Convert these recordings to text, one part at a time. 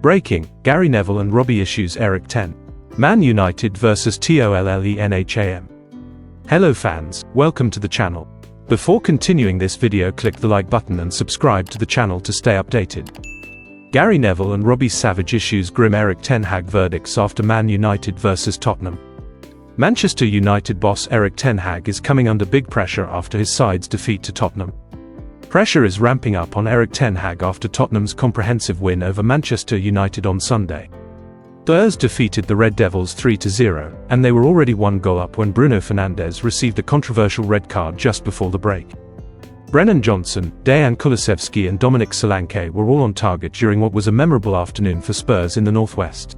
Breaking, Gary Neville and Robbie issues Erik 10. Man United vs Tollenham. Hello fans, welcome to the channel. Before continuing this video, click the like button and subscribe to the channel to stay updated. Gary Neville and Robbie Savage issues grim Erik 10 Hag verdicts after Man United vs Tottenham. Manchester United boss Erik 10 Hag is coming under big pressure after his side's defeat to Tottenham. Pressure is ramping up on Erik 10 Hag after Tottenham's comprehensive win over Manchester United on Sunday. Spurs defeated the Red Devils 3-0, and they were already one goal up when Bruno Fernandes received a controversial red card just before the break. Brennan Johnson, Dejan Kulusevski and Dominic Solanke were all on target during what was a memorable afternoon for Spurs in the northwest.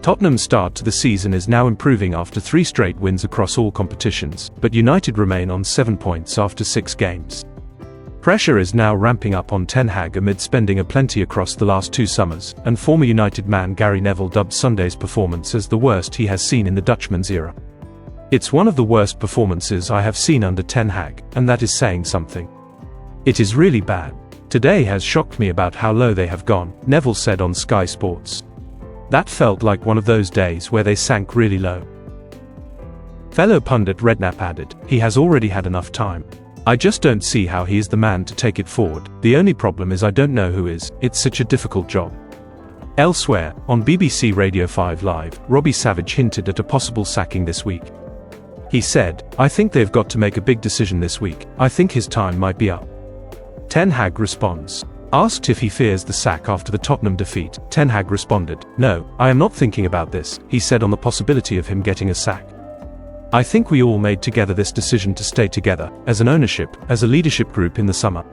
Tottenham's start to the season is now improving after 3 straight wins across all competitions, but United remain on 7 points after 6 games. Pressure is now ramping up on Ten Hag amid spending aplenty across the last 2 summers, and former United man Gary Neville dubbed Sunday's performance as the worst he has seen in the Dutchman's era. "It's one of the worst performances I have seen under Ten Hag, and that is saying something. It is really bad. Today has shocked me about how low they have gone," Neville said on Sky Sports. "That felt like one of those days where they sank really low." Fellow pundit Redknapp added, "He has already had enough time. I just don't see how he is the man to take it forward. The only problem is I don't know who is. It's such a difficult job." Elsewhere, on BBC Radio 5 Live, Robbie Savage hinted at a possible sacking this week. He said, "I think they've got to make a big decision this week. I think his time might be up." Ten Hag responds. Asked if he fears the sack after the Tottenham defeat, Ten Hag responded, "No, I am not thinking about this," he said on the possibility of him getting a sack. "I think we all made together this decision to stay together, as an ownership, as a leadership group in the summer.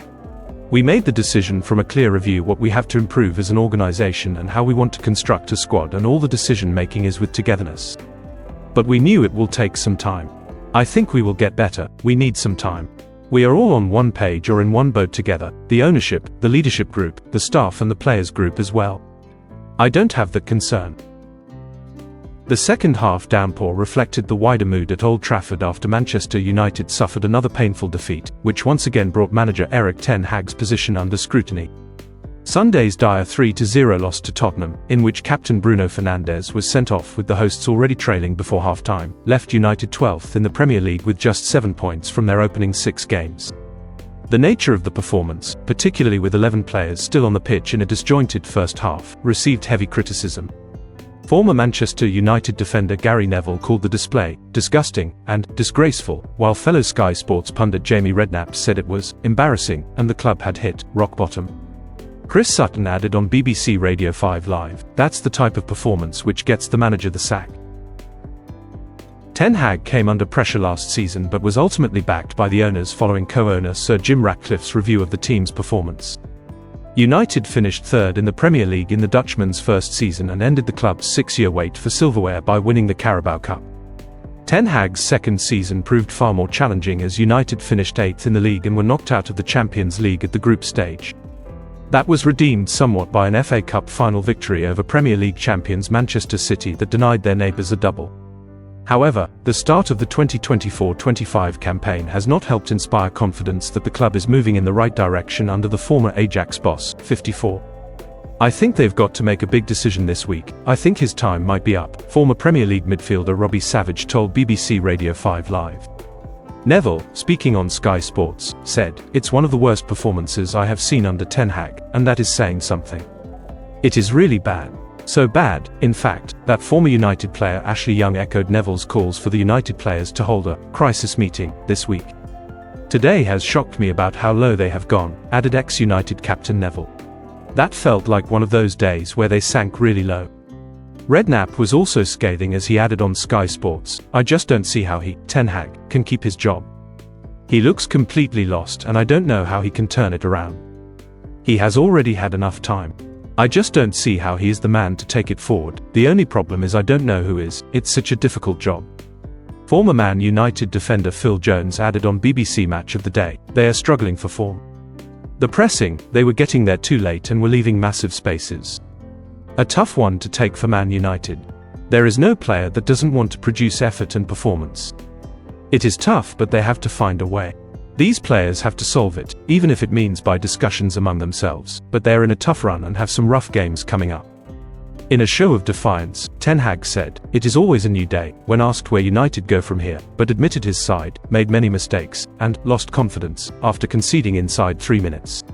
We made the decision from a clear review what we have to improve as an organization and how we want to construct a squad, and all the decision making is with togetherness. But we knew it will take some time. I think we will get better. We need some time. We are all on one page or in one boat together, the ownership, the leadership group, the staff and the players group as well. I don't have that concern." The second half downpour reflected the wider mood at Old Trafford after Manchester United suffered another painful defeat, which once again brought manager Erik 10 Hag's position under scrutiny. Sunday's dire 3-0 loss to Tottenham, in which captain Bruno Fernandes was sent off with the hosts already trailing before half-time, left United 12th in the Premier League with just 7 points from their opening 6 games. The nature of the performance, particularly with 11 players still on the pitch in a disjointed first half, received heavy criticism. Former Manchester United defender Gary Neville called the display disgusting and disgraceful, while fellow Sky Sports pundit Jamie Redknapp said it was embarrassing and the club had hit rock bottom. Chris Sutton added on BBC Radio 5 Live, "That's the type of performance which gets the manager the sack." Ten Hag came under pressure last season but was ultimately backed by the owners following co-owner Sir Jim Ratcliffe's review of the team's performance. United finished 3rd in the Premier League in the Dutchman's first season and ended the club's 6-year wait for silverware by winning the Carabao Cup. Ten Hag's second season proved far more challenging as United finished 8th in the league and were knocked out of the Champions League at the group stage. That was redeemed somewhat by an FA Cup final victory over Premier League champions Manchester City that denied their neighbours a double. However, the start of the 2024-25 campaign has not helped inspire confidence that the club is moving in the right direction under the former Ajax boss, 54. "I think they've got to make a big decision this week. I think his time might be up," former Premier League midfielder Robbie Savage told BBC Radio 5 Live. Neville, speaking on Sky Sports, said, "It's one of the worst performances I have seen under Ten Hag, and that is saying something. It is really bad. So bad, in fact, that former United player Ashley Young echoed Neville's calls for the United players to hold a crisis meeting this week. "Today has shocked me about how low they have gone," added ex-United captain Neville. "That felt like one of those days where they sank really low." Redknapp was also scathing as he added on Sky Sports, "I just don't see how he, Ten Hag, can keep his job. He looks completely lost and I don't know how he can turn it around. He has already had enough time. I just don't see how he is the man to take it forward. The only problem is I don't know who is. It's such a difficult job." Former Man United defender Phil Jones added on BBC Match of the Day, "They are struggling for form. The pressing, they were getting there too late and were leaving massive spaces. A tough one to take for Man United. There is no player that doesn't want to produce effort and performance. It is tough but they have to find a way. These players have to solve it, even if it means by discussions among themselves, but they are in a tough run and have some rough games coming up. In a show of defiance, Ten Hag said, "It is always a new day," when asked where United go from here, but admitted his side made many mistakes and lost confidence after conceding inside 3 minutes.